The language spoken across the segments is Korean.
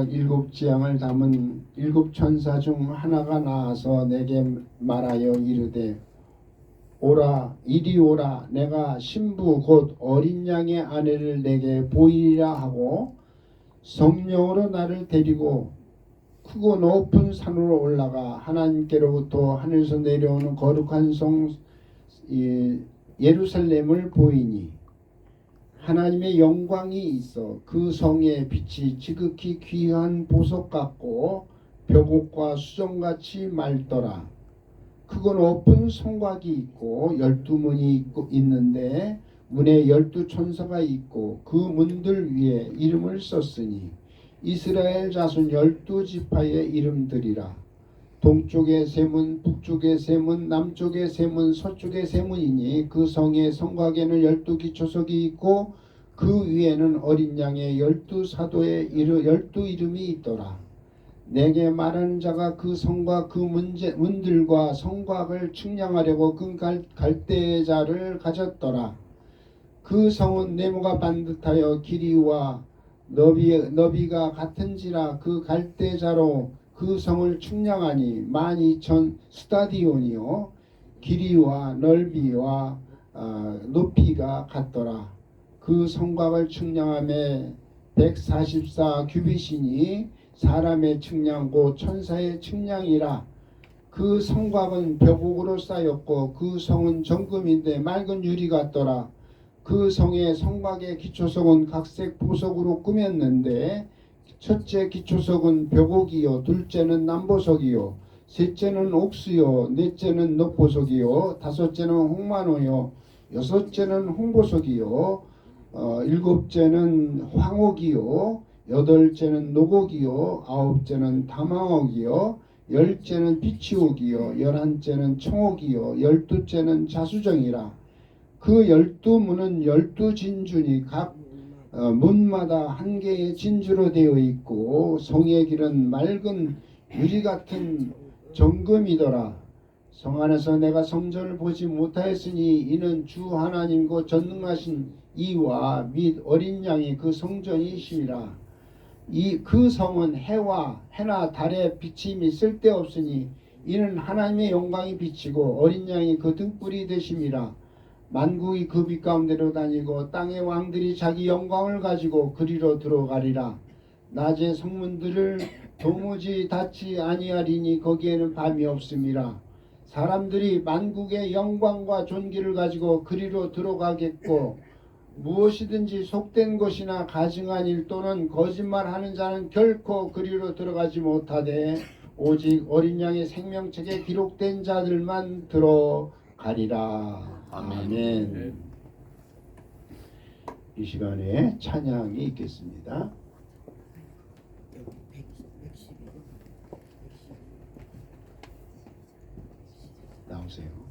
일곱 지향을 담은 일곱 천사 중 하나가 나와서 내게 말하여 이르되 오라 이리 오라 내가 신부 곧 어린 양의 아내를 내게 보이리라 하고 성령으로 나를 데리고 크고 높은 산으로 올라가 하나님께로부터 하늘에서 내려오는 거룩한 성 예루살렘을 보이니 하나님의 영광이 있어 그 성의 빛이 지극히 귀한 보석 같고 벽옥과 수정같이 맑더라. 크고 높은 성곽이 있고 12문이 있는데 문에 12천사가 있고 그 문들 위에 이름을 썼으니 이스라엘 자손 12지파의 이름들이라. 동쪽의 세 문, 북쪽의 세 문, 남쪽의 세 문, 서쪽의 세 문이니 그 성의 성곽에는 12기초석이 있고 그 위에는 어린 양의 12사도의 12이름이 있더라. 내게 말하는 자가 그 성과 그 문들과 성곽을 측량하려고 그 갈대자를 가졌더라. 그 성은 네모가 반듯하여 길이와 너비가 같은지라 그 갈대자로 그 성을 측량하니 12,000 스타디온이요 길이와 넓이와 높이가 같더라. 그 성곽을 측량함에 144 규빗이니 사람의 측량 곧 천사의 측량이라. 그 성곽은 벽옥으로 쌓였고 그 성은 정금인데 맑은 유리 같더라. 그 성의 성곽의 기초석은 각색 보석으로 꾸몄는데 첫째 기초석은 벽옥이요 둘째는 남보석이요 셋째는 옥수요 넷째는 녹보석이요 다섯째는 홍만호요 여섯째는 홍보석이요 일곱째는 황옥이요 여덟째는 녹옥이요 아홉째는 다망옥이요 열째는 비치옥이요 열한째는 청옥이요 열두째는 자수정이라. 그 12문은 12진주니 각 문마다 한 개의 진주로 되어 있고 성의 길은 맑은 유리 같은 정금이더라. 성 안에서 내가 성전을 보지 못하였으니 이는 주 하나님 곧 전능하신 이와 및 어린 양이 그 성전이심이라. 그 성은 해나 달의 비침이 쓸데없으니 이는 하나님의 영광이 비치고 어린 양이 그 등불이 되심이라. 만국이 그 빛 가운데로 다니고 땅의 왕들이 자기 영광을 가지고 그리로 들어가리라. 낮에 성문들을 도무지 닫지 아니하리니 거기에는 밤이 없음이라. 사람들이 만국의 영광과 존귀를 가지고 그리로 들어가겠고 무엇이든지 속된 것이나 가증한 일 또는 거짓말하는 자는 결코 그리로 들어가지 못하되 오직 어린 양의 생명책에 기록된 자들만 들어가리라. 아멘. 이 시간에 찬양이 있겠습니다. 나오세요.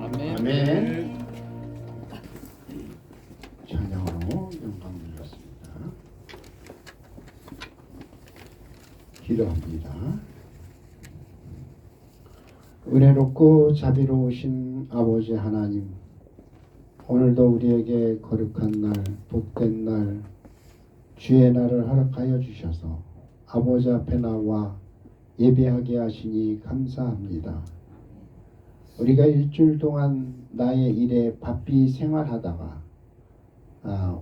아멘. 찬양으로 영광 드렸습니다. 기도합니다. 은혜롭고 자비로우신 아버지 하나님, 오늘도 우리에게 거룩한 날, 복된 날, 주의 날을 허락하여 주셔서 아버지 앞에 나와 예배하게 하시니 감사합니다. 우리가 일주일 동안 나의 일에 바삐 생활하다가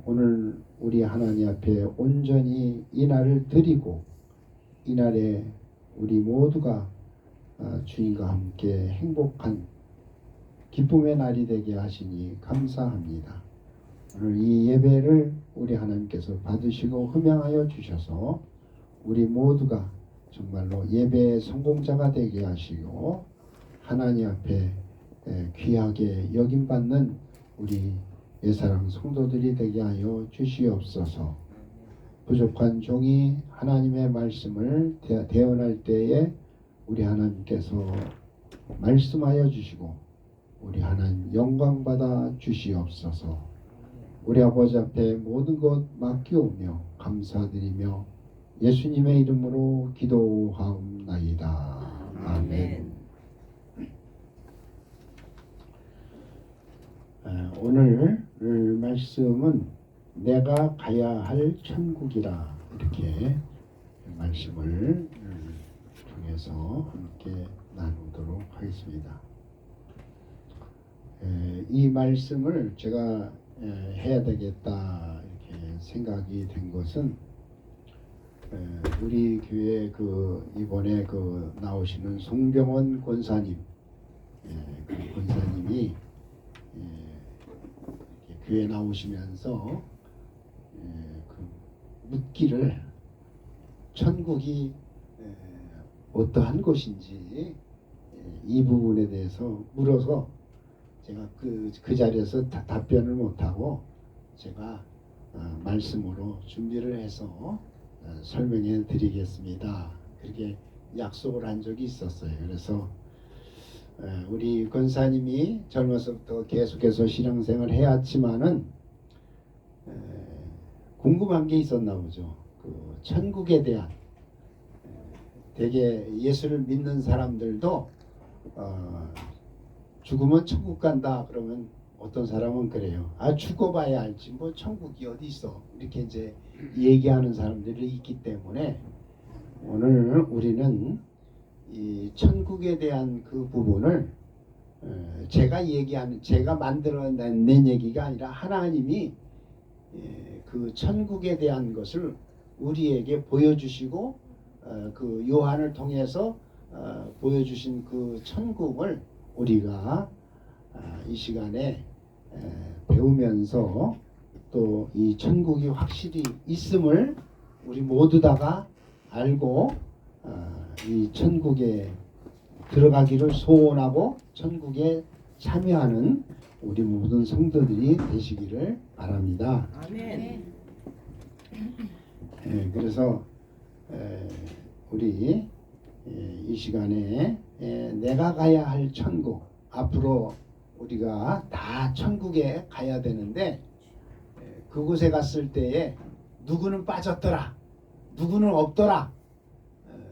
오늘 우리 하나님 앞에 온전히 이 날을 드리고 이 날에 우리 모두가 주님과 함께 행복한 기쁨의 날이 되게 하시니 감사합니다. 오늘 이 예배를 우리 하나님께서 받으시고 흠양하여 주셔서 우리 모두가 정말로 예배의 성공자가 되게 하시고 하나님 앞에 귀하게 여김받는 우리 예사랑 성도들이 되게 하여 주시옵소서. 부족한 종이 하나님의 말씀을 대언할 때에 우리 하나님께서 말씀하여 주시고 우리 하나님 영광 받아 주시옵소서. 우리 아버지 앞에 모든 것 맡기오며 감사드리며 예수님의 이름으로 기도하옵나이다. 아멘. 오늘 말씀은 내가 가야 할 천국이라 이렇게 말씀을 통해서 함께 나누도록 하겠습니다. 이 말씀을 제가 해야 되겠다 이렇게 생각이 된 것은 우리 교회 이번에 나오시는 송병원 권사님, 그 권사님이 교회 나오시면서 묻기를 천국이 어떠한 곳인지 이 부분에 대해서 물어서 제가 그 자리에서 답변을 못하고 제가 말씀으로 준비를 해서 설명해 드리겠습니다. 그렇게 약속을 한 적이 있었어요. 그래서 우리 권사님이 젊어서부터 계속해서 신앙생활을 해왔지만은 궁금한 게 있었나 보죠. 그 천국에 대한 되게 예수를 믿는 사람들도 죽으면 천국 간다 그러면 어떤 사람은 그래요. 죽어봐야 알지 뭐 천국이 어디 있어 이렇게 이제 얘기하는 사람들이 있기 때문에 오늘 우리는 이 천국에 대한 그 부분을 제가 만들어낸 얘기가 아니라 하나님이 그 천국에 대한 것을 우리에게 보여주시고 그 요한을 통해서 보여주신 그 천국을 우리가 이 시간에 배우면서 또 이 천국이 확실히 있음을 우리 모두 다가 알고 이 천국에 들어가기를 소원하고 천국에 참여하는 우리 모든 성도들이 되시기를 바랍니다. 아멘. 그래서 우리 이 시간에 내가 가야 할 천국, 앞으로 우리가 다 천국에 가야 되는데 그곳에 갔을 때에 누구는 빠졌더라, 누구는 없더라,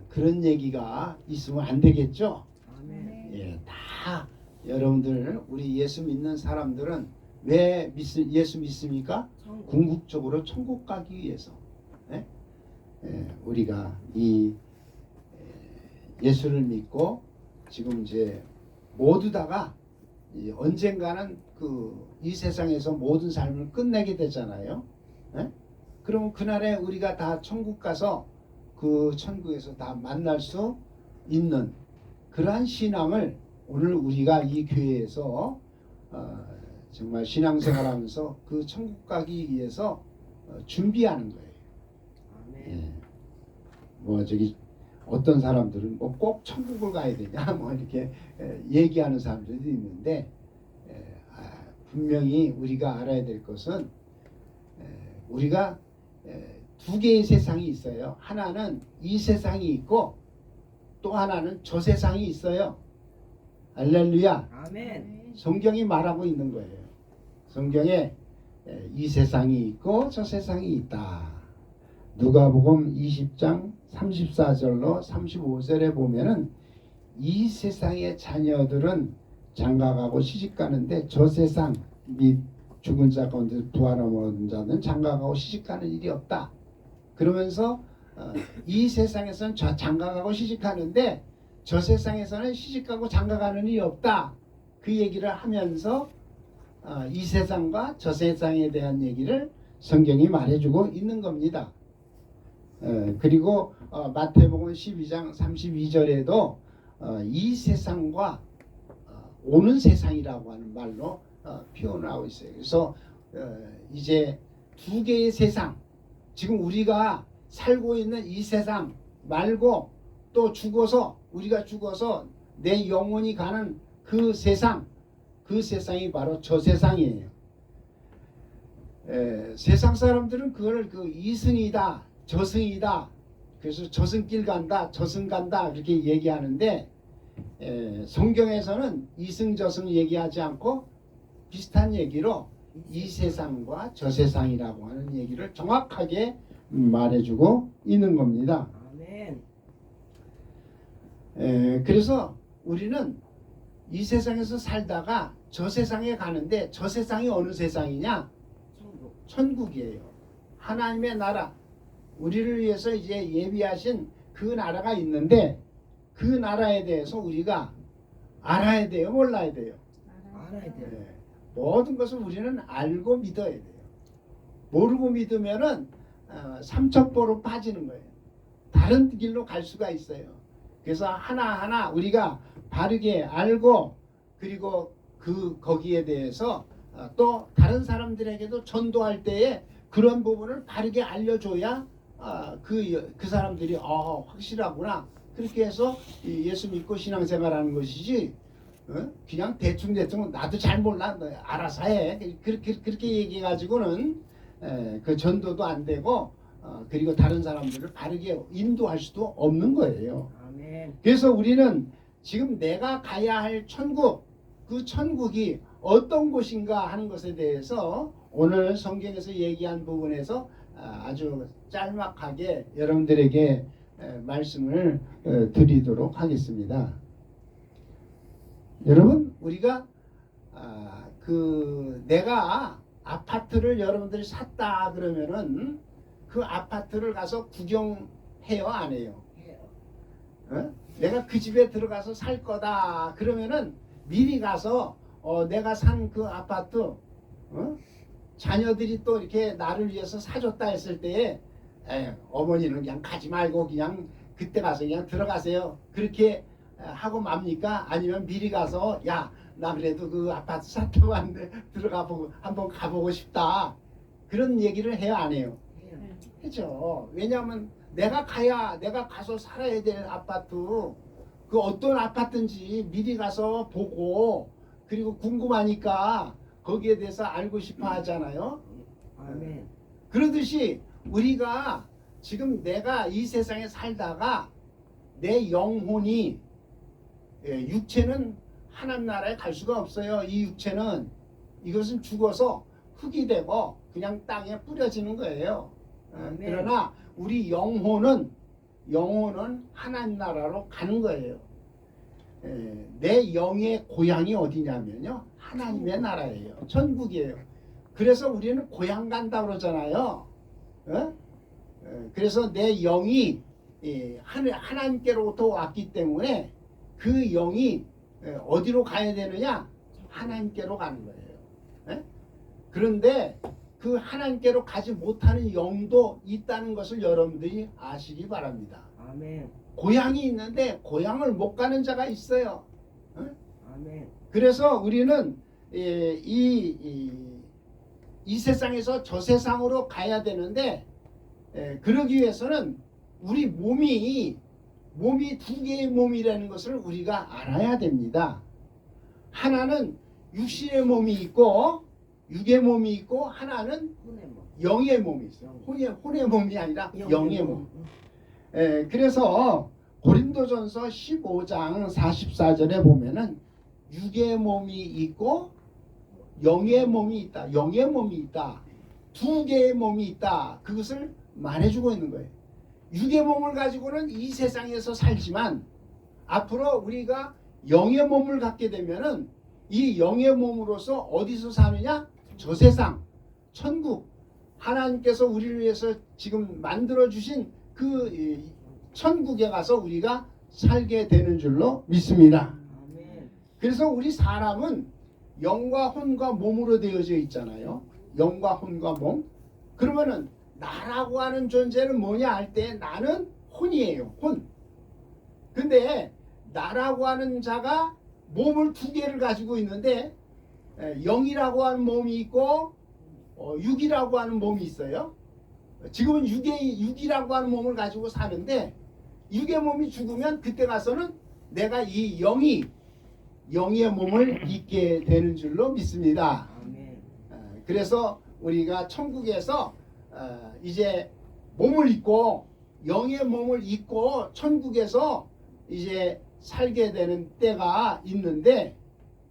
그런 얘기가 있으면 안 되겠죠. 아멘. 다 여러분들, 우리 예수 믿는 사람들은 왜 예수 믿습니까? 궁극적으로 천국 가기 위해서. 우리가 이 예수를 믿고 지금 이제 모두 다가 언젠가는 이 세상에서 모든 삶을 끝내게 되잖아요. 그럼 그날에 우리가 다 천국 가서 그 천국에서 다 만날 수 있는 그러한 신앙을 오늘 우리가 이 교회에서 정말 신앙생활하면서 그 천국 가기 위해서 준비하는 거예요. 뭐 저기 어떤 사람들은 뭐 꼭 천국을 가야 되냐 뭐 이렇게 얘기하는 사람들도 있는데 분명히 우리가 알아야 될 것은 우리가 두 개의 세상이 있어요. 하나는 이 세상이 있고 또 하나는 저 세상이 있어요. 할렐루야. 아멘. 성경이 말하고 있는 거예요. 성경에 이 세상이 있고 저 세상이 있다. 누가복음 20장 34절로 35절에 보면은 이 세상의 자녀들은 장가가고 시집가는데 저 세상 및 죽은 자 가운데 부활한 자는 장가가고 시집가는 일이 없다. 그러면서 이 세상에서는 장가가고 시집가는데 저 세상에서는 시집가고 장가가는 일이 없다. 그 얘기를 하면서 이 세상과 저 세상에 대한 얘기를 성경이 말해주고 있는 겁니다. 그리고 마태복음 12장 32절에도 이 세상과 오는 세상이라고 하는 말로 표현하고 있어요. 그래서 이제 두 개의 세상, 지금 우리가 살고 있는 이 세상 말고 또 우리가 죽어서 내 영혼이 가는 그 세상이 바로 저 세상이에요. 세상 사람들은 그걸 이승이다, 저승이다, 그래서 저승길 간다, 저승 간다 그렇게 얘기하는데 성경에서는 이승 저승 얘기하지 않고 비슷한 얘기로 이 세상과 저 세상이라고 하는 얘기를 정확하게 말해주고 있는 겁니다. 아멘. 그래서 우리는 이 세상에서 살다가 저 세상에 가는데 저 세상이 어느 세상이냐? 천국이에요. 하나님의 나라, 우리를 위해서 이제 예비하신 그 나라가 있는데 그 나라에 대해서 우리가 알아야 돼요, 몰라야 돼요? 알아야 돼요. 모든 것을 우리는 알고 믿어야 돼요. 모르고 믿으면은 삼천포로 빠지는 거예요. 다른 길로 갈 수가 있어요. 그래서 하나하나 우리가 바르게 알고 그리고 거기에 대해서 또 다른 사람들에게도 전도할 때에 그런 부분을 바르게 알려줘야 그 사람들이 확실하구나 그렇게 해서 예수 믿고 신앙생활하는 것이지 그냥 대충 나도 잘 몰라 너 알아서 해 그렇게 얘기해가지고는 그 전도도 안 되고 그리고 다른 사람들을 바르게 인도할 수도 없는 거예요. 아멘. 그래서 우리는 지금 내가 가야 할 천국, 그 천국이 어떤 곳인가 하는 것에 대해서 오늘 성경에서 얘기한 부분에서 아주 짤막하게 여러분들에게 말씀을 드리도록 하겠습니다. 여러분, 우리가 내가 아파트를 여러분들이 샀다 그러면은 그 아파트를 가서 구경해요, 안 해요? 해요. 내가 그 집에 들어가서 살 거다 그러면은 미리 가서 내가 산 그 아파트 자녀들이 또 이렇게 나를 위해서 사줬다 했을 때에 어머니는 그냥 가지 말고 그냥 그때 가서 그냥 들어가세요 그렇게 하고 맙니까? 아니면 미리 가서 야 나 그래도 그 아파트 샀다고 하는데 들어가보고 한번 가보고 싶다 그런 얘기를 해요, 안 해요? 해죠. 왜냐하면 내가 가서 살아야 될 아파트 그 어떤 아파트인지 미리 가서 보고 그리고 궁금하니까 거기에 대해서 알고 싶어 하잖아요. 아멘. 그러듯이 우리가 지금 내가 이 세상에 살다가 내 영혼이 육체는 하나님 나라에 갈 수가 없어요. 이 육체는 이것은 죽어서 흙이 되고 그냥 땅에 뿌려지는 거예요. 아멘. 그러나 우리 영혼은 하나님 나라로 가는 거예요. 내 영의 고향이 어디냐면요, 하나님의 나라예요. 천국이에요. 그래서 우리는 고향 간다 그러잖아요. 그래서 내 영이 하나님께로부터 왔기 때문에 그 영이 어디로 가야 되느냐? 하나님께로 가는 거예요. 그런데 그 하나님께로 가지 못하는 영도 있다는 것을 여러분들이 아시기 바랍니다. 아멘. 고향이 있는데 고향을 못 가는 자가 있어요. 아멘. 그래서 우리는 이 세상에서 저 세상으로 가야 되는데, 그러기 위해서는 우리 몸이 두 개의 몸이라는 것을 우리가 알아야 됩니다. 하나는 육신의 몸이 있고 육의 몸이 있고, 하나는 혼의 몸. 영의 몸이 있어요. 혼의 몸이 아니라 영의 몸. 그래서 고린도전서 15장 44절에 보면은 육의 몸이 있고 영의 몸이 있다. 영의 몸이 있다. 두 개의 몸이 있다. 그것을 말해주고 있는 거예요. 육의 몸을 가지고는 이 세상에서 살지만 앞으로 우리가 영의 몸을 갖게 되면은 이 영의 몸으로서 어디서 사느냐? 저 세상, 천국, 하나님께서 우리를 위해서 지금 만들어 주신 그 천국에 가서 우리가 살게 되는 줄로 믿습니다. 아멘. 그래서 우리 사람은 영과 혼과 몸으로 되어져 있잖아요. 영과 혼과 몸. 그러면은 나라고 하는 존재는 뭐냐 할 때 나는 혼이에요. 혼. 근데 나라고 하는 자가 몸을 두 개를 가지고 있는데, 영이라고 하는 몸이 있고 육이라고 하는 몸이 있어요. 지금은 육이라고 하는 몸을 가지고 사는데, 육의 몸이 죽으면 그때 가서는 내가 이 영의 몸을 입게 되는 줄로 믿습니다. 아멘. 그래서 우리가 천국에서 이제 몸을 입고 영의 몸을 입고 천국에서 이제 살게 되는 때가 있는데,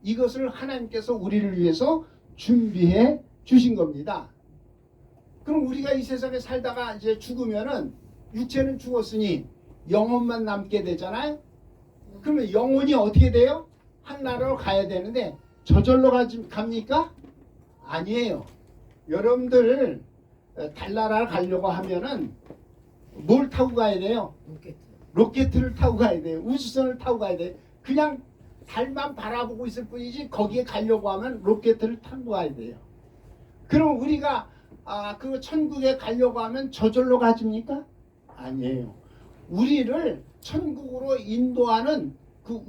이것을 하나님께서 우리를 위해서 준비해 주신 겁니다. 그럼 우리가 이 세상에 살다가 이제 죽으면은 육체는 죽었으니 영혼만 남게 되잖아요. 그러면 영혼이 어떻게 돼요? 하나로 가야 되는데 저절로 갑니까? 아니에요. 여러분들 달나라 가려고 하면은 뭘 타고 가야 돼요? 로켓을 타고 가야 돼요. 우주선을 타고 가야 돼요. 그냥 달만 바라보고 있을 뿐이지 거기에 가려고 하면 로켓을 타고 가야 돼요. 그럼 우리가 그 천국에 가려고 하면 저절로 가집니까? 아니에요. 우리를 천국으로 인도하는 그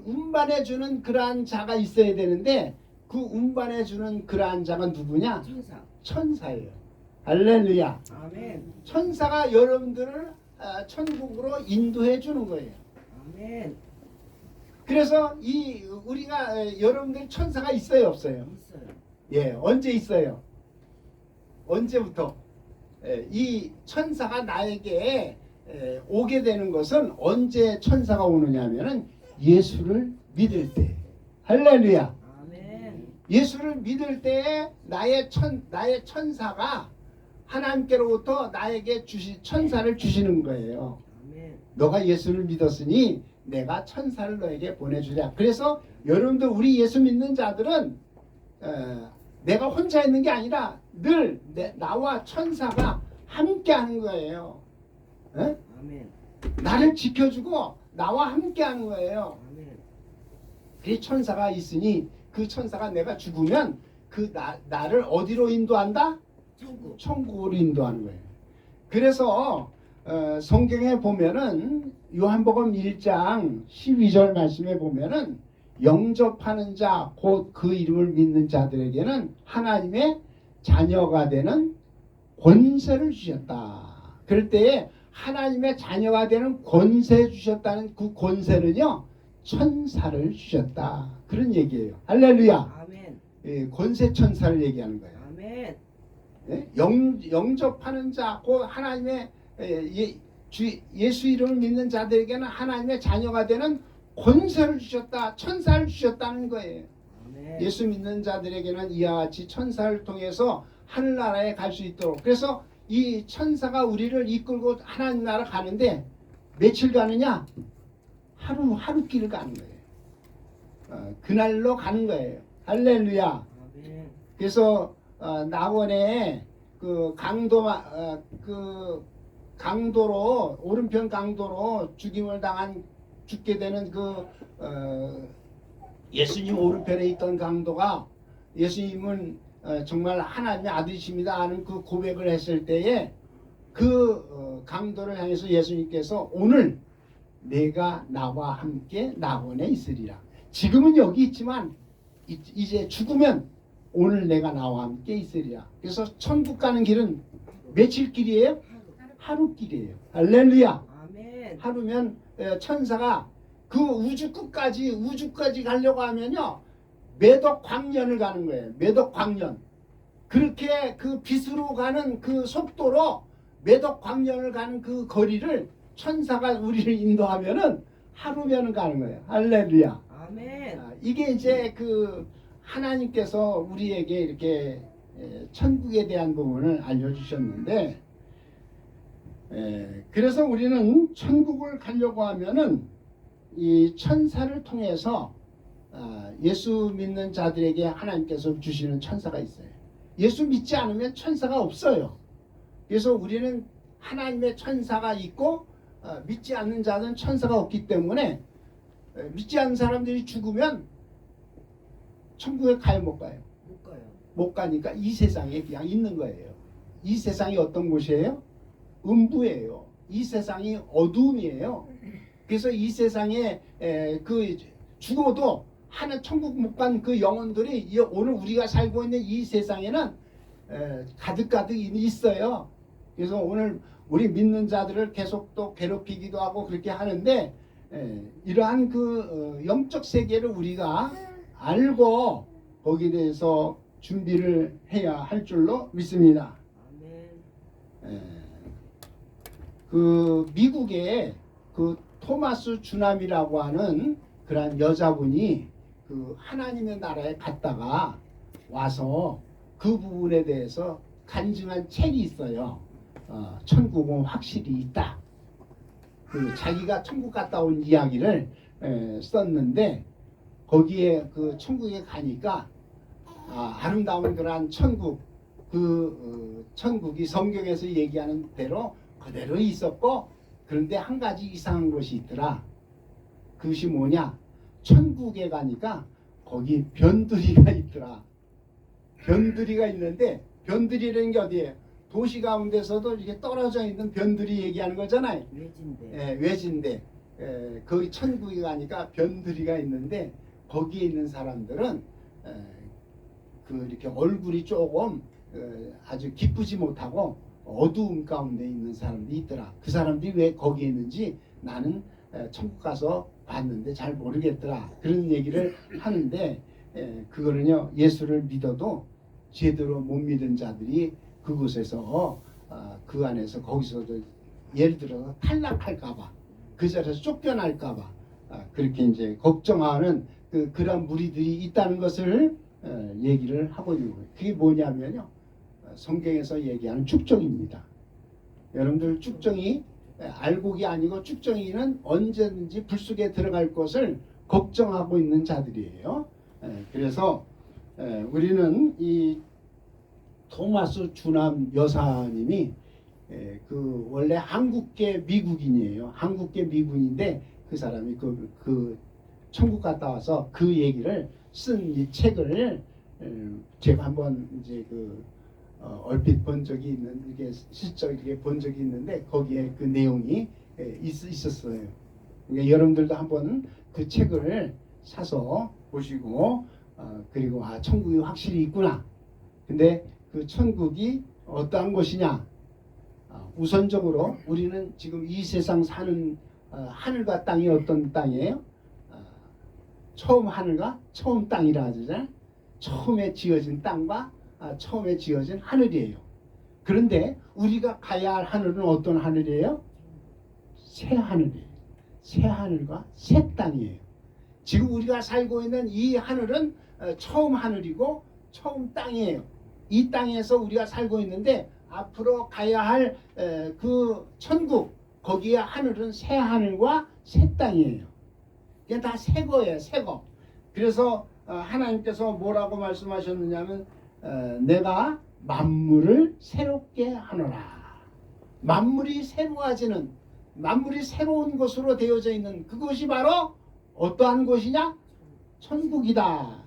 운반해주는 그러한 자가 있어야 되는데, 그 운반해주는 그러한 자가 누구냐? 천사. 천사예요. 할렐루야. 아멘. 천사가 여러분들을 천국으로 인도해 주는 거예요. 아멘. 그래서 우리가 여러분들 천사가 있어요, 없어요? 있어요. 예, 언제 있어요? 언제부터? 이 천사가 나에게 오게 되는 것은 언제 천사가 오느냐면은 예수를 믿을 때. 할렐루야. 아멘. 예수를 믿을 때에 나의 천사가 하나님께로부터 나에게 천사를 주시는 거예요. 아멘. 너가 예수를 믿었으니 내가 천사를 너에게 보내주랴. 그래서 여러분들, 우리 예수 믿는 자들은 내가 혼자 있는 게 아니라 늘 나와 천사가 함께 하는 거예요. 아멘. 나를 지켜주고 나와 함께 하는 거예요. 아멘. 그 천사가 있으니 그 천사가 내가 죽으면 나를 어디로 인도한다? 천국. 천국으로 인도하는 거예요. 그래서 성경에 보면은 요한복음 1장 12절 말씀에 보면은 영접하는 자, 곧 그 이름을 믿는 자들에게는 하나님의 자녀가 되는 권세를 주셨다. 그럴 때에 하나님의 자녀가 되는 권세 주셨다는 그 권세는요, 천사를 주셨다. 그런 얘기예요. 할렐루야. 아멘. 권세 천사를 얘기하는 거예요. 아멘. 예? 영접하는 자, 그 하나님의 예수 이름을 믿는 자들에게는 하나님의 자녀가 되는 권세를 주셨다, 천사를 주셨다는 거예요. 아멘. 예수 믿는 자들에게는 이와 같이 천사를 통해서 하늘나라에 갈 수 있도록. 그래서 이 천사가 우리를 이끌고 하나님 나라 가는데 며칠 가느냐? 하루 길을 가는 거예요. 그날로 가는 거예요. 할렐루야. 아멘. 그래서 낙원에 그 강도로 오른편 강도로 죽게 되는 예수님 오른편에 있던 강도가 예수님은 정말 하나님의 아들이십니다 하는 그 고백을 했을 때에 강도를 향해서 예수님께서 오늘 내가 나와 함께 낙원에 있으리라. 지금은 여기 있지만 이제 죽으면 오늘 내가 나와 함께 있으리라. 그래서 천국 가는 길은 며칠 길이에요? 하루 길이에요. 할렐루야. 아멘. 하루면 천사가 그 우주까지 가려고 하면요 매덕 광년을 가는 거예요. 매덕 광년. 그렇게 그 빛으로 가는 그 속도로 매덕 광년을 가는 그 거리를 천사가 우리를 인도하면은 하루면 가는 거예요. 할렐루야. 아멘. 이게 이제 그 하나님께서 우리에게 이렇게 천국에 대한 부분을 알려주셨는데, 그래서 우리는 천국을 가려고 하면은 이 천사를 통해서 예수 믿는 자들에게 하나님께서 주시는 천사가 있어요. 예수 믿지 않으면 천사가 없어요. 그래서 우리는 하나님의 천사가 있고 믿지 않는 자는 천사가 없기 때문에 믿지 않는 사람들이 죽으면 천국에 가요, 못 가요? 못 가요. 못 가니까 이 세상에 그냥 있는 거예요. 이 세상이 어떤 곳이에요? 음부예요. 이 세상이 어두움이에요. 그래서 이 세상에 죽어도 하는 천국 못 간 그 영혼들이 오늘 우리가 살고 있는 이 세상에는 가득 있어요. 그래서 오늘 우리 믿는 자들을 계속 또 괴롭히기도 하고 그렇게 하는데 이러한 영적 세계를 우리가 알고 거기에 대해서 준비를 해야 할 줄로 믿습니다. 아멘. 미국에 토마스 주남이라고 하는 그런 여자분이 하나님의 나라에 갔다가 와서 그 부분에 대해서 간증한 책이 있어요. 천국은 확실히 있다. 자기가 천국 갔다 온 이야기를 썼는데 거기에 천국에 가니까 아름다운 그러한 천국, 천국이 성경에서 얘기하는 대로 그대로 있었고, 그런데 한 가지 이상한 것이 있더라. 그것이 뭐냐? 천국에 가니까 거기 변두리가 있더라. 변두리가 있는데, 변두리라는 게 어디예요? 도시 가운데서도 이렇게 떨어져 있는 변두리 얘기하는 거잖아요. 외진데. 외진데 거기 천국에 가니까 변두리가 있는데 거기에 있는 사람들은 이렇게 얼굴이 조금 아주 기쁘지 못하고 어두움 가운데 있는 사람들이 있더라. 그 사람들이 왜 거기에 있는지 나는 천국 가서 봤는데 잘 모르겠더라. 그런 얘기를 하는데 그거는요, 예수를 믿어도 제대로 못 믿은 자들이 그곳에서 그 안에서 거기서도 예를 들어서 탈락할까봐, 그 자리에서 쫓겨날까봐 그렇게 이제 걱정하는 그런 무리들이 있다는 것을 얘기를 하고 있는 거예요. 그게 뭐냐면요, 성경에서 얘기하는 축정입니다. 여러분들 축정이 알곡이 아니고 축정이는 언제든지 불 속에 들어갈 것을 걱정하고 있는 자들이에요. 그래서 우리는 이 토마스 주남 여사님이 원래 한국계 미국인이에요. 한국계 미국인인데 그 사람이 천국 갔다 와서 그 얘기를 쓴 이 책을 제가 한번 이제 얼핏 본 적이 있는, 이게 실적 이렇게 본 적이 있는데 거기에 그 내용이 있었어요. 그러니까 여러분들도 한번 그 책을 사서 보시고 그리고 천국이 확실히 있구나. 근데 그 천국이 어떠한 곳이냐? 우선적으로 우리는 지금 이 세상 사는 하늘과 땅이 어떤 땅이에요? 처음 하늘과 처음 땅이라 하잖아요. 처음에 지어진 땅과 처음에 지어진 하늘이에요. 그런데 우리가 가야 할 하늘은 어떤 하늘이에요? 새 하늘이에요. 새 하늘과 새 땅이에요. 지금 우리가 살고 있는 이 하늘은 처음 하늘이고 처음 땅이에요. 이 땅에서 우리가 살고 있는데 앞으로 가야 할 그 천국, 거기에 하늘은 새 하늘과 새 땅이에요. 이게 다 새 거예요. 새 거. 그래서 하나님께서 뭐라고 말씀하셨느냐면 내가 만물을 새롭게 하노라. 만물이 새로워지는, 만물이 새로운 것으로 되어져 있는 그것이 바로 어떠한 곳이냐? 천국이다.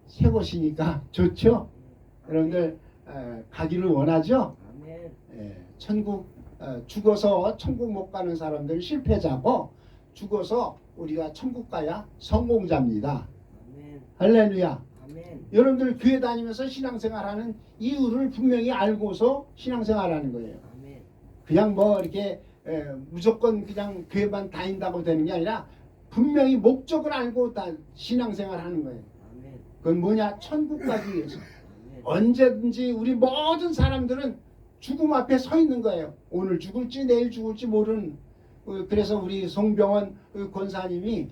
새 것이니까 좋죠? 여러분들 가기를 원하죠? 아멘. 천국, 죽어서 천국 못 가는 사람들 실패자고, 죽어서 우리가 천국 가야 성공자입니다. 아멘. 할렐루야. 아멘. 여러분들 교회 다니면서 신앙생활하는 이유를 분명히 알고서 신앙생활하는 거예요. 아멘. 그냥 뭐 이렇게 무조건 그냥 교회만 다닌다고 되는 게 아니라 분명히 목적을 알고 다 신앙생활하는 거예요. 아멘. 그건 뭐냐? 천국 가기 위해서. 아멘. 언제든지 우리 모든 사람들은 죽음 앞에 서 있는 거예요. 오늘 죽을지 내일 죽을지 모르는. 그래서 우리 송병원 권사님이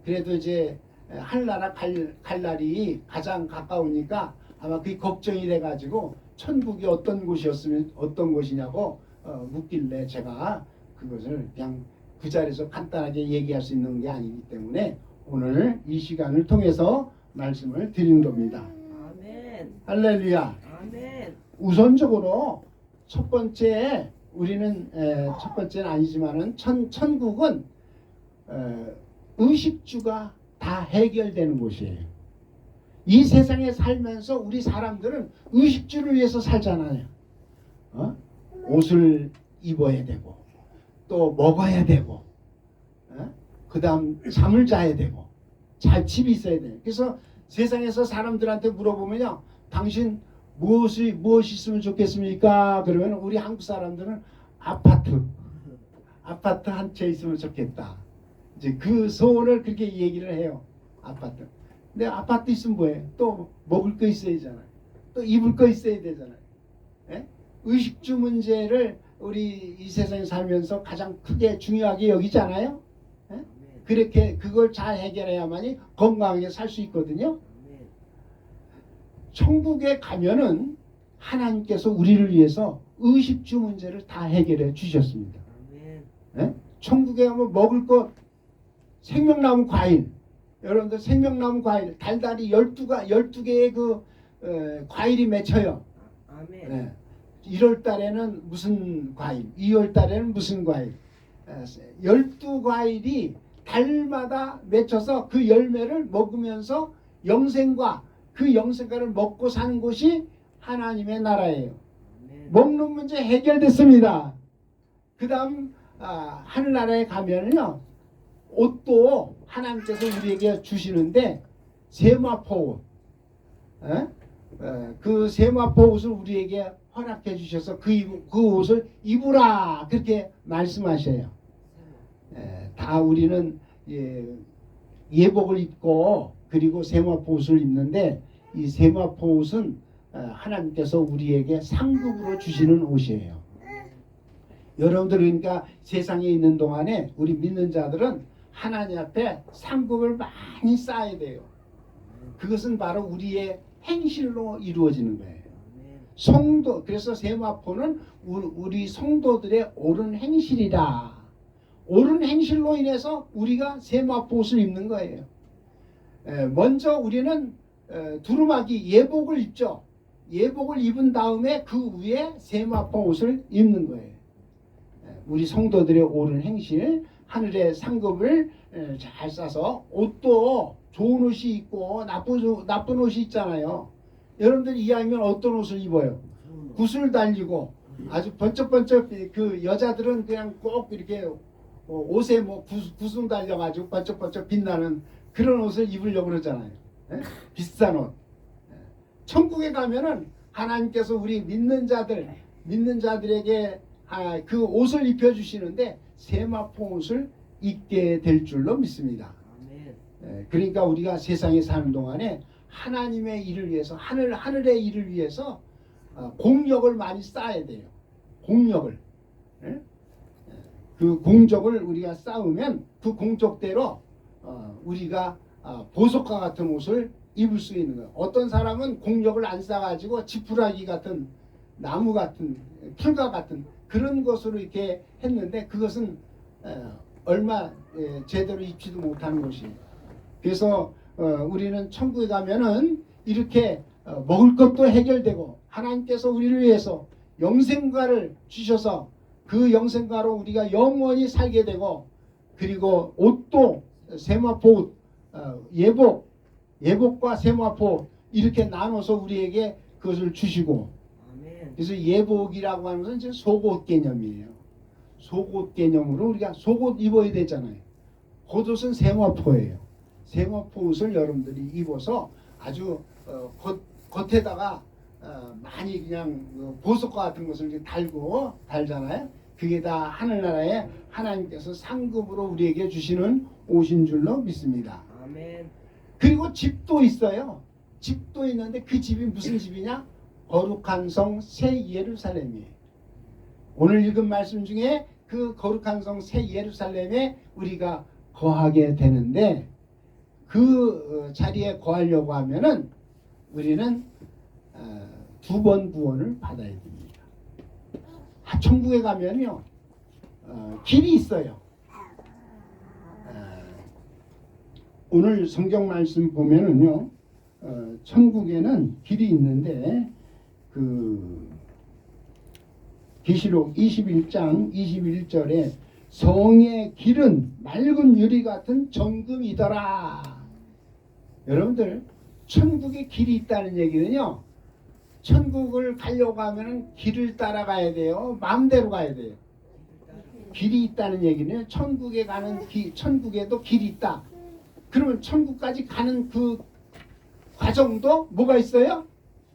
그래도 이제 하늘나라 갈 날이 가장 가까우니까 아마 그게 걱정이 돼가지고 천국이 어떤 곳이었으면 어떤 곳이냐고 묻길래 제가 그것을 그냥 그 자리에서 간단하게 얘기할 수 있는 게 아니기 때문에 오늘 이 시간을 통해서 말씀을 드리는 겁니다. 아멘. 할렐루야. 아멘. 우선적으로 첫 번째 우리는 첫 번째는 아니지만은 천국은 의식주가 다 해결되는 곳이에요. 이 세상에 살면서 우리 사람들은 의식주를 위해서 살잖아요. 옷을 입어야 되고 또 먹어야 되고 그 다음 잠을 자야 되고 잘 집이 있어야 돼요. 그래서 세상에서 사람들한테 물어보면요, 당신 무엇이 있으면 좋겠습니까? 그러면 우리 한국 사람들은 아파트 한 채 있으면 좋겠다. 이제 그 소원을 그렇게 얘기를 해요. 아파트. 근데 아파트 있으면 뭐해? 또 먹을 거 있어야 되잖아요. 또 입을 거 있어야 되잖아요. 예? 의식주 문제를 우리 이 세상에 살면서 가장 크게 중요하게 여기잖아요. 예? 그렇게 그걸 잘 해결해야만이 건강하게 살 수 있거든요. 천국에 가면은 하나님께서 우리를 위해서 의식주 문제를 다 해결해 주셨습니다. 예? 천국에 가면 먹을 것, 생명나무 과일, 여러분들 생명나무 과일 달달이 12개의 그 과일이 맺혀요. 아멘. 예. 1월 달에는 무슨 과일, 2월 달에는 무슨 과일, 12과일이 달마다 맺혀서 그 열매를 먹으면서 영생과 그 영생과를 먹고 사는 곳이 하나님의 나라예요. 아멘. 먹는 문제 해결됐습니다. 그 다음 하늘나라에 가면은요, 옷도 하나님께서 우리에게 주시는데 세마포 옷, 그 세마포 옷을 우리에게 허락해 주셔서 그 옷을 입으라 그렇게 말씀하셔요. 다 우리는 예복을 입고 그리고 세마포 옷을 입는데 이 세마포 옷은 하나님께서 우리에게 상급으로 주시는 옷이에요. 여러분들 그러니까 세상에 있는 동안에 우리 믿는 자들은 하나님 앞에 상급을 많이 쌓아야 돼요. 그것은 바로 우리의 행실로 이루어지는 거예요. 성도, 그래서 세마포는 우리 성도들의 옳은 행실이다. 옳은 행실로 인해서 우리가 세마포 옷을 입는 거예요. 먼저 우리는 두루마기 예복을 입죠. 예복을 입은 다음에 그 위에 세마포 옷을 입는 거예요. 우리 성도들의 옳은 행실, 하늘의 상급을 잘 싸서 옷도 좋은 옷이 있고 나쁜 옷이 있잖아요. 여러분들 이왕이면 어떤 옷을 입어요? 굿을 달리고 아주 번쩍번쩍, 그 여자들은 그냥 꼭 이렇게 옷에 뭐 구슬 달려가지고 번쩍번쩍 빛나는 그런 옷을 입으려고 그러잖아요. 비싼 옷. 천국에 가면은 하나님께서 우리 믿는 자들에게 그 옷을 입혀주시는데 세마포 옷을 입게 될 줄로 믿습니다. 그러니까 우리가 세상에 사는 동안에 하나님의 일을 위해서 하늘의 일을 위해서 공력을 많이 쌓아야 돼요. 공력을. 예? 그 공적을 우리가 쌓으면 그 공적대로 우리가 보석과 같은 옷을 입을 수 있는 거예요. 어떤 사람은 공력을 안 쌓아가지고 지푸라기 같은 나무 같은 풀과 같은 그런 것으로 이렇게 했는데 그것은 얼마 제대로 입지도 못하는 것이에요. 그래서 우리는 천국에 가면은 이렇게 먹을 것도 해결되고 하나님께서 우리를 위해서 영생과를 주셔서 그 영생과로 우리가 영원히 살게 되고 그리고 옷도 세마포 옷, 예복과 세마포 이렇게 나눠서 우리에게 그것을 주시고 아멘. 그래서 예복이라고 하는 것은 이제 속옷 개념이에요. 속옷 개념으로 우리가 속옷 입어야 되잖아요. 겉옷은 세마포예요. 세마포 옷을 여러분들이 입어서 아주 겉에다가 많이 그냥 보석과 같은 것을 이렇게 달잖아요. 그게 다 하늘나라에 하나님께서 상급으로 우리에게 주시는 옷인 줄로 믿습니다. 아멘. 그리고 집도 있어요. 집도 있는데 그 집이 무슨 집이냐? 거룩한 성 새 예루살렘이에요. 오늘 읽은 말씀 중에 그 거룩한 성 새 예루살렘에 우리가 거하게 되는데 그 자리에 거하려고 하면은 우리는 2번 구원을 받아야 됩니다. 천국에 가면요 길이 있어요. 오늘 성경 말씀 보면은요 천국에는 길이 있는데 그 계시록 21장 21절에 성의 길은 맑은 유리 같은 정금이더라. 여러분들 천국에 길이 있다는 얘기는요 천국을 가려고 하면 길을 따라가야 돼요. 마음대로 가야 돼요. 길이 있다는 얘기는 천국에 가는 천국에도 길이 있다. 그러면 천국까지 가는 그 과정도 뭐가 있어요?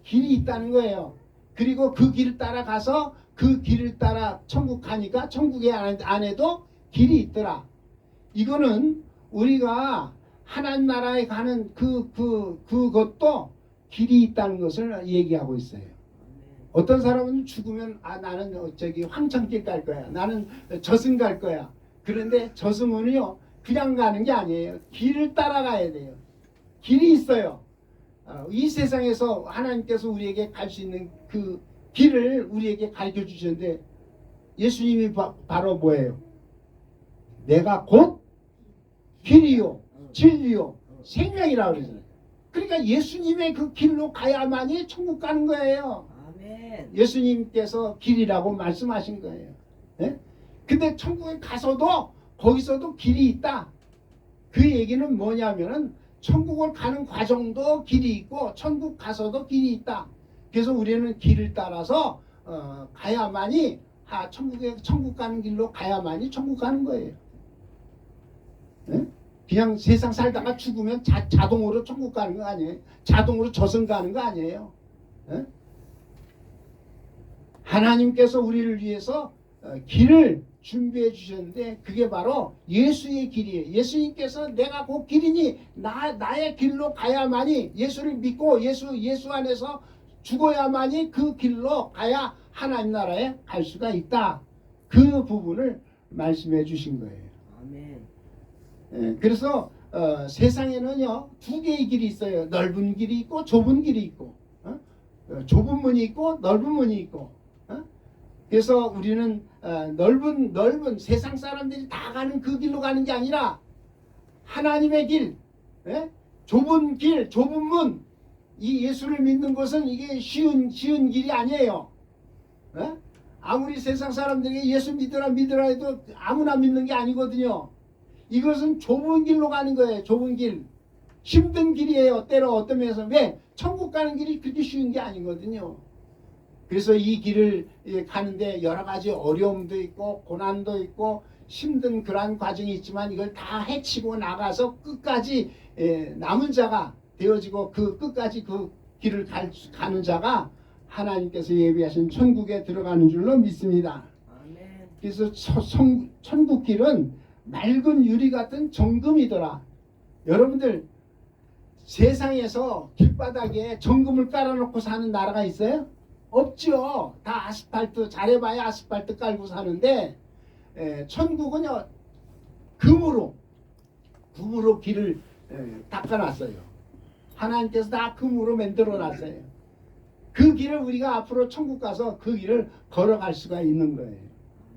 길이 있다는 거예요. 그리고 그 길을 따라가서 그 길을 따라 천국 가니까 천국의 안에도 길이 있더라. 이거는 우리가 하나님 나라에 가는 그것도 길이 있다는 것을 얘기하고 있어요. 어떤 사람은 죽으면 나는 저기 황천길 갈 거야. 나는 저승 갈 거야. 그런데 저승은요 그냥 가는 게 아니에요. 길을 따라가야 돼요. 길이 있어요. 이 세상에서 하나님께서 우리에게 갈 수 있는 그 길을 우리에게 가르쳐 주셨는데 예수님이 바로 뭐예요? 내가 곧 길이요 진리요 생명이라고 그러잖아요. 그러니까 예수님의 그 길로 가야만이 천국 가는 거예요. 아멘. 예수님께서 길이라고 말씀하신 거예요. 네? 근데 천국에 가서도 거기서도 길이 있다. 그 얘기는 뭐냐면은 천국을 가는 과정도 길이 있고 천국 가서도 길이 있다. 그래서 우리는 길을 따라서 가야만이 천국 가는 길로 가야만이 천국 가는 거예요. 네? 그냥 세상 살다가 죽으면 자동으로 천국 가는 거 아니에요. 자동으로 저승 가는 거 아니에요. 네? 하나님께서 우리를 위해서 길을 준비해 주셨는데 그게 바로 예수의 길이에요. 예수님께서 내가 그 길이니 나의 길로 가야만이 예수를 믿고 예수 안에서 죽어야만이 그 길로 가야 하나님 나라에 갈 수가 있다. 그 부분을 말씀해 주신 거예요. 아멘. 그래서 세상에는요 2개의 길이 있어요. 넓은 길이 있고 좁은 길이 있고 좁은 문이 있고 넓은 문이 있고 그래서 우리는 넓은 세상 사람들이 다 가는 그 길로 가는 게 아니라 하나님의 길, 좁은 길, 좁은 문, 이 예수를 믿는 것은 이게 쉬운 길이 아니에요. 아무리 세상 사람들에게 예수 믿으라 해도 아무나 믿는 게 아니거든요. 이것은 좁은 길로 가는 거예요. 좁은 길, 힘든 길이에요. 때로 어떤 면에서 왜 천국 가는 길이 그렇게 쉬운 게 아니거든요. 그래서 이 길을 가는데 여러 가지 어려움도 있고 고난도 있고 힘든 그러한 과정이 있지만 이걸 다 헤치고 나가서 끝까지 남은 자가 되어지고 그 끝까지 그 길을 가는 자가 하나님께서 예비하신 천국에 들어가는 줄로 믿습니다. 아멘. 그래서 천국 길은 맑은 유리 같은 정금이더라. 여러분들 세상에서 길바닥에 정금을 깔아놓고 사는 나라가 있어요? 없죠. 다 아스팔트, 잘해봐야 아스팔트 깔고 사는데 천국은요 금으로 길을 닦아놨어요. 하나님께서 다 금으로 만들어놨어요. 그 길을 우리가 앞으로 천국 가서 그 길을 걸어갈 수가 있는 거예요.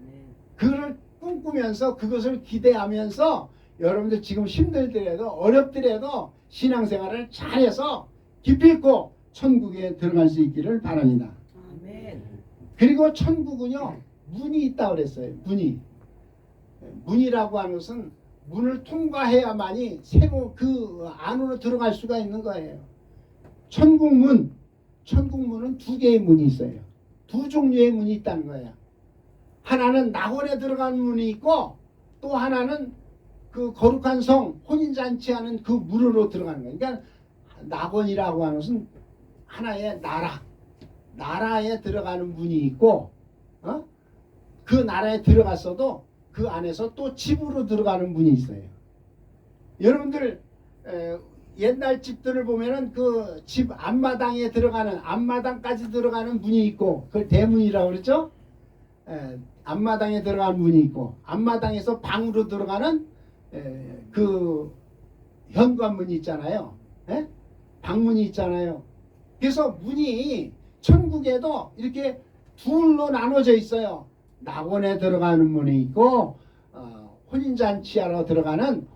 아멘. 그를 꿈꾸면서 그것을 기대하면서 여러분들 지금 힘들더라도 어렵더라도 신앙생활을 잘해서 기필코 천국에 들어갈 수 있기를 바랍니다. 아멘. 그리고 천국은요 문이 있다고 그랬어요. 문이라고 하는 것은 문을 통과해야만이 새로 그 안으로 들어갈 수가 있는 거예요. 천국문은 두 개의 문이 있어요. 두 종류의 문이 있다는 거예요. 하나는 낙원에 들어가는 문이 있고 또 하나는 그 거룩한 성 혼인잔치하는 그 문으로 들어가는 거예요. 그러니까 낙원이라고 하는 것은 하나의 나라에 들어가는 문이 있고 그 나라에 들어갔어도 그 안에서 또 집으로 들어가는 문이 있어요. 여러분들 옛날 집들을 보면은 그 집 앞마당에 들어가는 앞마당까지 들어가는 문이 있고 그걸 대문이라고 그랬죠. 앞마당에 들어가는 문이 있고 앞마당에서 방으로 들어가는 그 현관문이 있잖아요. 방문이 있잖아요. 그래서 문이 천국에도 이렇게 둘로 나눠져 있어요. 낙원에 들어가는 문이 있고 혼인잔치하러 들어가는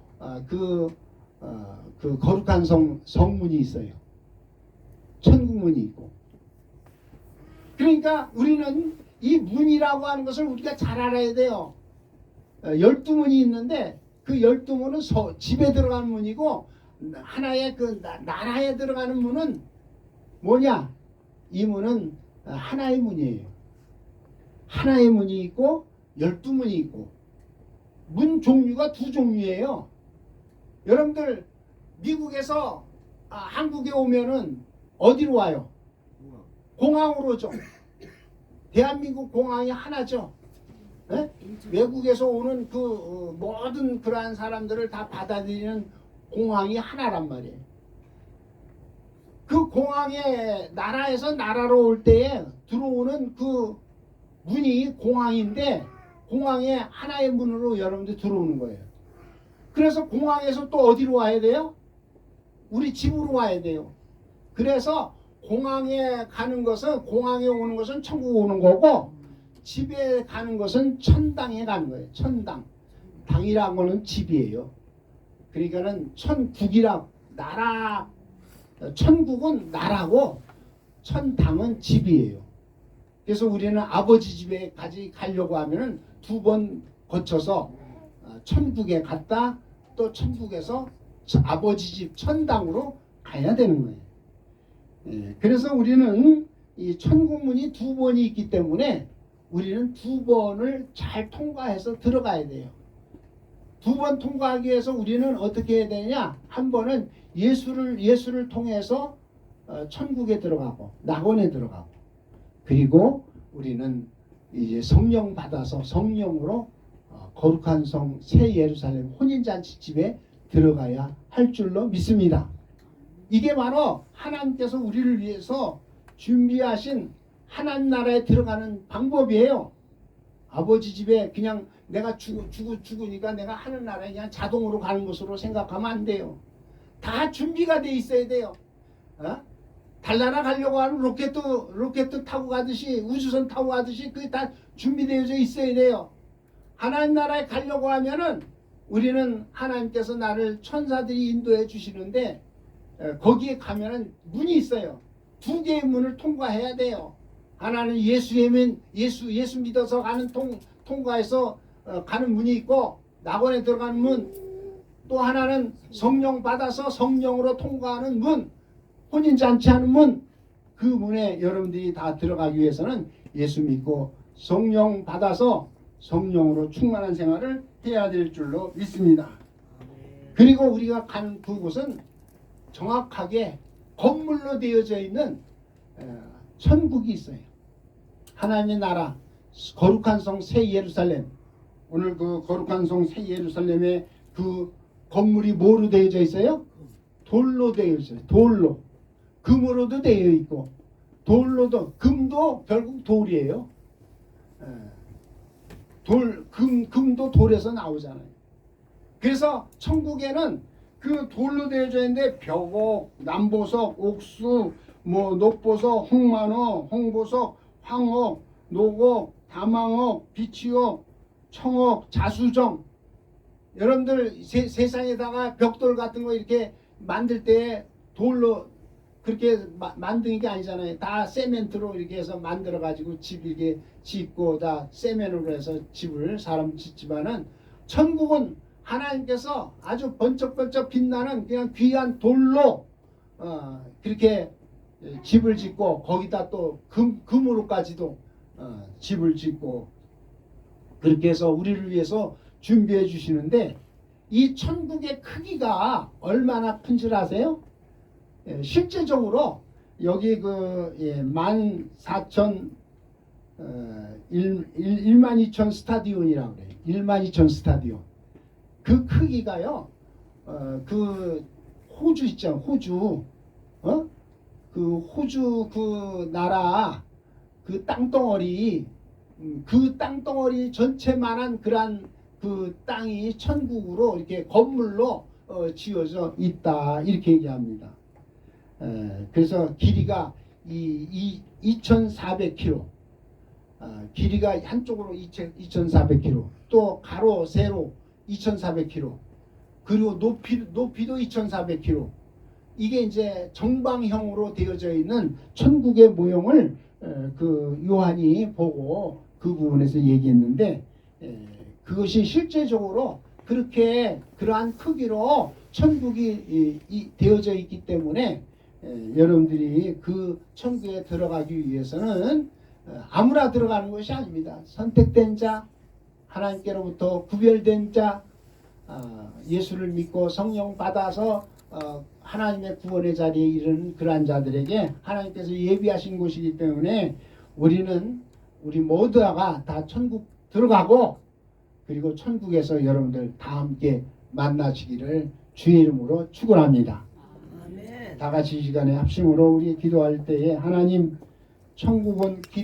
그 거룩한 성문이 있어요. 천국문이 있고. 그러니까 우리는 이 문이라고 하는 것을 우리가 잘 알아야 돼요. 12문이 있는데 그 12문은 집에 들어가는 문이고 하나의 그 나라에 들어가는 문은 뭐냐? 이 문은 하나의 문이에요. 하나의 문이 있고 12문이 있고 문 종류가 두 종류예요. 여러분들 미국에서 한국에 오면은 어디로 와요? 공항으로 오죠. 대한민국 공항이 하나죠. 외국에서 오는 그 모든 그러한 사람들을 다 받아들이는 공항이 하나란 말이에요. 그 공항에 나라에서 나라로 올 때에 들어오는 그 문이 공항인데 공항에 하나의 문으로 여러분들 들어오는 거예요. 그래서 공항에서 또 어디로 와야 돼요? 우리 집으로 와야 돼요. 그래서 공항에 가는 것은 공항에 오는 것은 천국 오는 거고 집에 가는 것은 천당에 가는 거예요. 천당. 당이라는 거는 집이에요. 그러니까는 천국이라 나라 천국은 나라고 천당은 집이에요. 그래서 우리는 아버지 집에까지 가려고 하면은 2번 거쳐서 천국에 갔다 또 천국에서 아버지 집 천당으로 가야 되는 거예요. 그래서 우리는 이 천국문이 2번이 있기 때문에 우리는 2번을 잘 통과해서 들어가야 돼요. 2번 통과하기 위해서 우리는 어떻게 해야 되냐? 한 번은 예수를 통해서 천국에 들어가고 낙원에 들어가고 그리고 우리는 이제 성령 받아서 성령으로 거룩한 성 새 예루살렘 혼인잔치 집에 들어가야 할 줄로 믿습니다. 이게 바로 하나님께서 우리를 위해서 준비하신 하나님 나라에 들어가는 방법이에요. 아버지 집에 그냥 내가 죽으니까 내가 하늘 나라에 그냥 자동으로 가는 것으로 생각하면 안 돼요. 다 준비가 돼 있어야 돼요. 달나라 가려고 하는 로켓 타고 가듯이 우주선 타고 가듯이 그게 다 준비되어져 있어야 돼요. 하나님 나라에 가려고 하면은 우리는 하나님께서 나를 천사들이 인도해 주시는데 거기에 가면은 문이 있어요. 2개의 문을 통과해야 돼요. 하나는 예수 믿어서 가는 통과해서 가는 문이 있고 낙원에 들어가는 문, 또 하나는 성령 받아서 성령으로 통과하는 문, 혼인잔치하는 문. 그 문에 여러분들이 다 들어가기 위해서는 예수 믿고 성령 받아서 성령으로 충만한 생활을 해야 될 줄로 믿습니다. 그리고 우리가 가는 그곳은 정확하게 건물로 되어져 있는 천국이 있어요. 하나님의 나라, 거룩한 성 새 예루살렘. 오늘 그 거룩한 성 새 예루살렘의 그 건물이 뭐로 되어져 있어요? 돌로 되어 있어요. 돌로. 금으로도 되어 있고 돌로도 금도 결국 돌이에요. 금도 돌에서 나오잖아요. 그래서 천국에는 그 돌로 되어져 있는데 벽옥, 남보석, 옥수, 뭐 녹보석, 홍만호, 홍보석, 황옥, 녹옥, 다망옥, 비치옥, 청옥, 자수정. 여러분들 세상에다가 벽돌 같은 거 이렇게 만들 때 돌로 그렇게 만드는 게 아니잖아요. 다 세멘트로 이렇게 해서 만들어 가지고 집 이렇게 짓고 다 세멘으로 해서 집을 사람 짓지만은 천국은 하나님께서 아주 번쩍번쩍 빛나는 그냥 귀한 돌로 그렇게 집을 짓고 거기다 또 금으로까지도 집을 짓고 그렇게 해서 우리를 위해서 준비해 주시는데 이 천국의 크기가 얼마나 큰 줄 아세요? 실제적으로 여기 그 12,000 스타디온이라고 그래요. 12,000 스타디온. 그 크기가요. 그 호주 있죠. 호주. 그 호주 그 나라 그 땅덩어리 그 땅덩어리 전체만한 그런 그 땅이 천국으로 이렇게 건물로 지어져 있다 이렇게 얘기합니다. 그래서 길이가 2,400km, 길이가 한쪽으로 2,400km, 또 가로 세로 2,400km, 그리고 높이도 2,400km. 이게 이제 정방형으로 되어져 있는 천국의 모형을 그 요한이 보고 그 부분에서 얘기했는데 그것이 실제적으로 그렇게 그러한 크기로 천국이 되어져 있기 때문에 여러분들이 그 천국에 들어가기 위해서는 아무나 들어가는 것이 아닙니다. 선택된 자, 하나님께로부터 구별된 자, 예수를 믿고 성령 받아서 하나님의 구원의 자리에 이르는 그러한 자들에게 하나님께서 예비하신 곳이기 때문에 우리 모두가 다 천국 들어가고 그리고 천국에서 여러분들 다 함께 만나시기를 주의 이름으로 축원합니다. 아멘. 다 같이 이 시간에 합심으로 우리 기도할 때에 하나님 천국은